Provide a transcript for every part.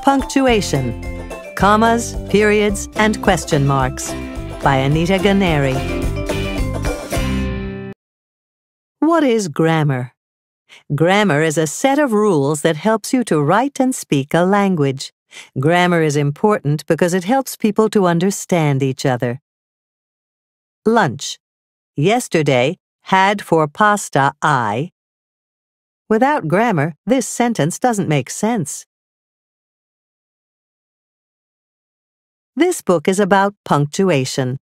Punctuation, Commas, Periods, and Question Marks by Anita Ganeri. What is grammar? Grammar is a set of rules that helps you to write and speak a language. Grammar is important because it helps people to understand each other. Lunch. Yesterday had for pasta I. Without grammar, this sentence doesn't make sense. This book is about punctuation.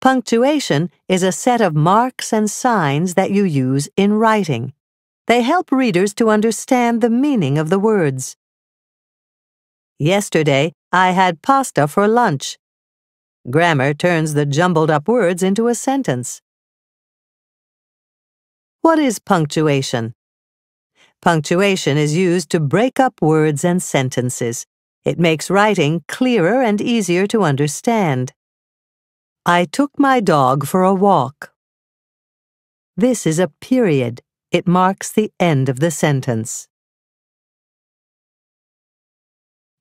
Punctuation is a set of marks and signs that you use in writing. They help readers to understand the meaning of the words. Yesterday, I had pasta for lunch. Grammar turns the jumbled-up words into a sentence. What is punctuation? Punctuation is used to break up words and sentences. It makes writing clearer and easier to understand. I took my dog for a walk. This is a period. It marks the end of the sentence.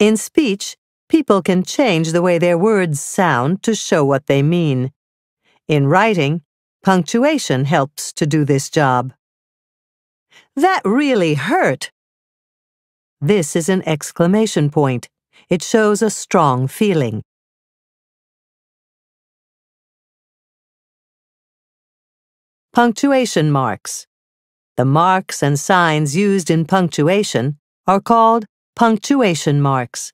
In speech, people can change the way their words sound to show what they mean. In writing, punctuation helps to do this job. That really hurt! This is an exclamation point. It shows a strong feeling. Punctuation marks. The marks and signs used in punctuation are called punctuation marks.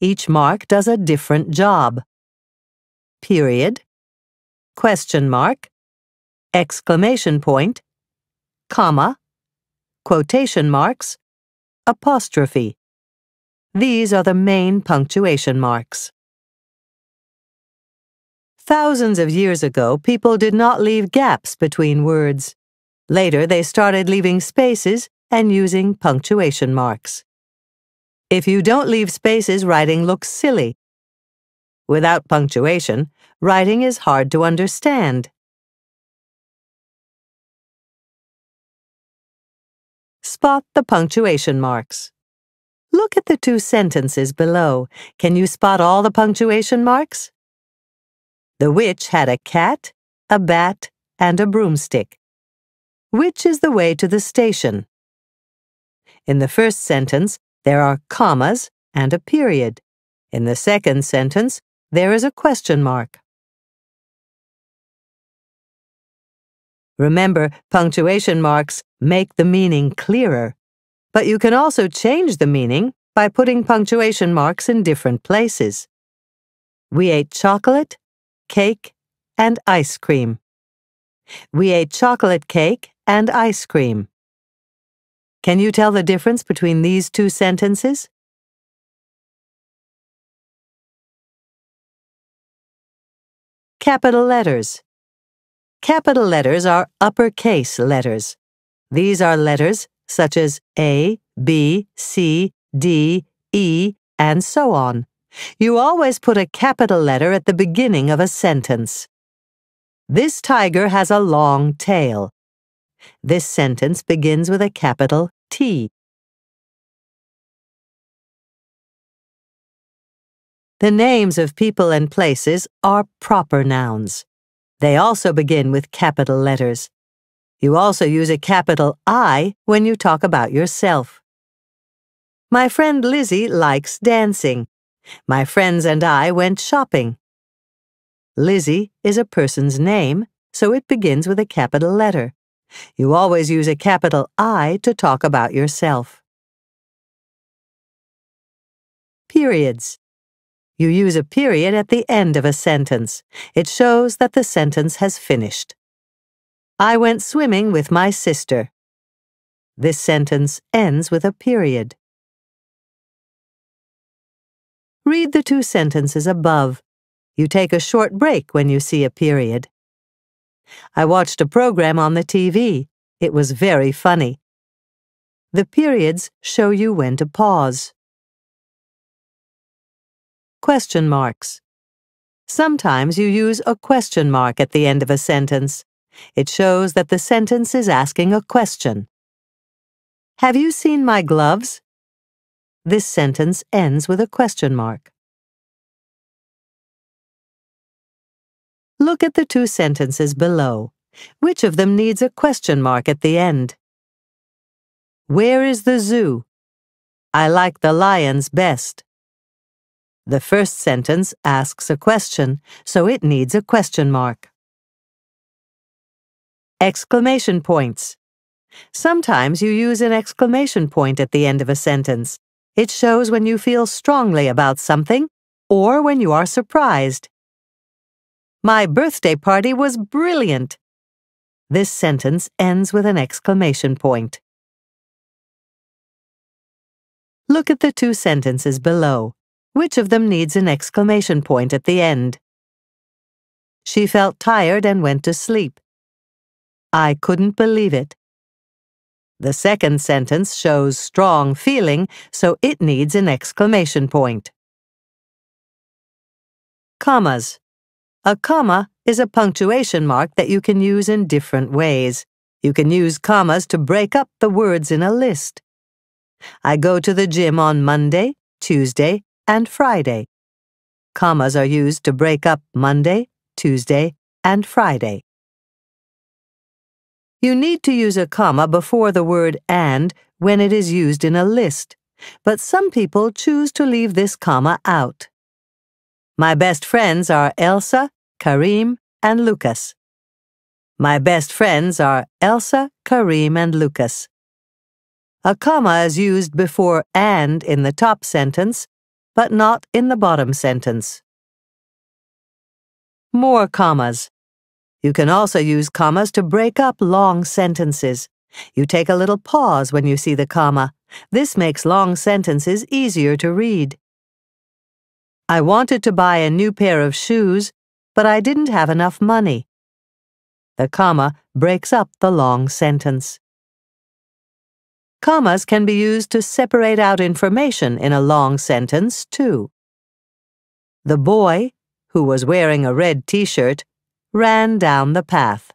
Each mark does a different job. Period, question mark, exclamation point, comma, quotation marks, apostrophe. These are the main punctuation marks. Thousands of years ago, people did not leave gaps between words. Later, they started leaving spaces and using punctuation marks. If you don't leave spaces, writing looks silly. Without punctuation, writing is hard to understand. Spot the punctuation marks. Look at the two sentences below. Can you spot all the punctuation marks? The witch had a cat, a bat, and a broomstick. Which is the way to the station? In the first sentence, there are commas and a period. In the second sentence, there is a question mark. Remember, punctuation marks make the meaning clearer, but you can also change the meaning by putting punctuation marks in different places. We ate chocolate, cake, and ice cream. We ate chocolate cake and ice cream. Can you tell the difference between these two sentences? Capital letters. Capital letters are uppercase letters. These are letters such as A, B, C, D, E, and so on. You always put a capital letter at the beginning of a sentence. This tiger has a long tail. This sentence begins with a capital T. The names of people and places are proper nouns. They also begin with capital letters. You also use a capital I when you talk about yourself. My friend Lizzie likes dancing. My friends and I went shopping. Lizzie is a person's name, so it begins with a capital letter. You always use a capital I to talk about yourself. Periods. You use a period at the end of a sentence. It shows that the sentence has finished. I went swimming with my sister. This sentence ends with a period. Read the two sentences above. You take a short break when you see a period. I watched a program on the TV. It was very funny. The periods show you when to pause. Question marks. Sometimes you use a question mark at the end of a sentence. It shows that the sentence is asking a question. Have you seen my gloves? This sentence ends with a question mark. Look at the two sentences below. Which of them needs a question mark at the end? Where is the zoo? I like the lions best. The first sentence asks a question, so it needs a question mark. Exclamation points. Sometimes you use an exclamation point at the end of a sentence. It shows when you feel strongly about something or when you are surprised. My birthday party was brilliant. This sentence ends with an exclamation point. Look at the two sentences below. Which of them needs an exclamation point at the end? She felt tired and went to sleep. I couldn't believe it. The second sentence shows strong feeling, so it needs an exclamation point. Commas. A comma is a punctuation mark that you can use in different ways. You can use commas to break up the words in a list. I go to the gym on Monday, Tuesday, and Friday. Commas are used to break up Monday, Tuesday, and Friday. You need to use a comma before the word and when it is used in a list, but some people choose to leave this comma out. My best friends are Elsa, Karim, and Lucas. My best friends are Elsa, Karim, and Lucas. A comma is used before and in the top sentence, but not in the bottom sentence. More commas. You can also use commas to break up long sentences. You take a little pause when you see the comma. This makes long sentences easier to read. I wanted to buy a new pair of shoes, but I didn't have enough money. The comma breaks up the long sentence. Commas can be used to separate out information in a long sentence, too. The boy, who was wearing a red t-shirt, ran down the path.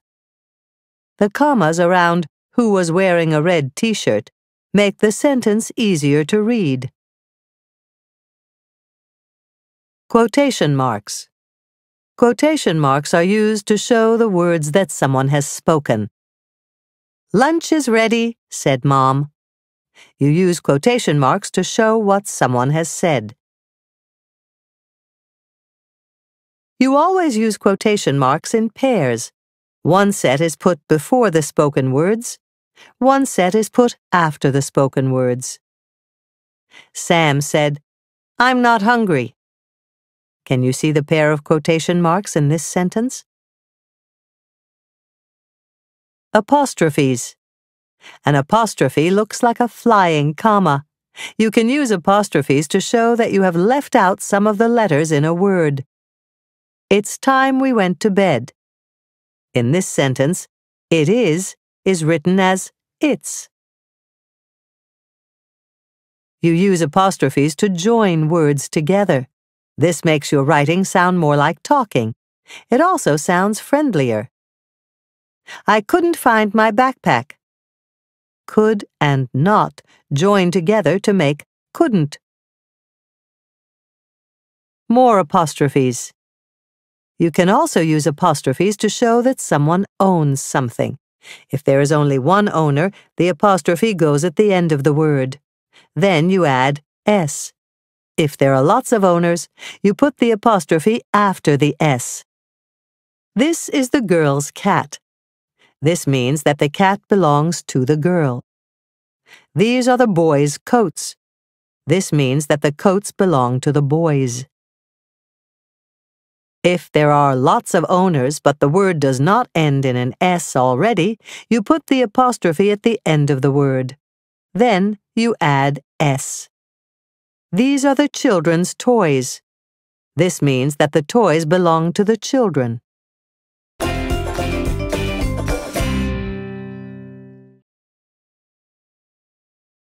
The commas around who was wearing a red t-shirt make the sentence easier to read. Quotation marks. Quotation marks are used to show the words that someone has spoken. Lunch is ready, said Mom. You use quotation marks to show what someone has said. You always use quotation marks in pairs. One set is put before the spoken words. One set is put after the spoken words. Sam said, I'm not hungry. Can you see the pair of quotation marks in this sentence? Apostrophes. An apostrophe looks like a flying comma. You can use apostrophes to show that you have left out some of the letters in a word. It's time we went to bed. In this sentence, it is written as it's. You use apostrophes to join words together. This makes your writing sound more like talking. It also sounds friendlier. I couldn't find my backpack. Could and not join together to make couldn't. More apostrophes. You can also use apostrophes to show that someone owns something. If there is only one owner, the apostrophe goes at the end of the word. Then you add S. If there are lots of owners, you put the apostrophe after the S. This is the girl's cat. This means that the cat belongs to the girl. These are the boys' coats. This means that the coats belong to the boys. If there are lots of owners but the word does not end in an S already, you put the apostrophe at the end of the word. Then you add S. These are the children's toys. This means that the toys belong to the children.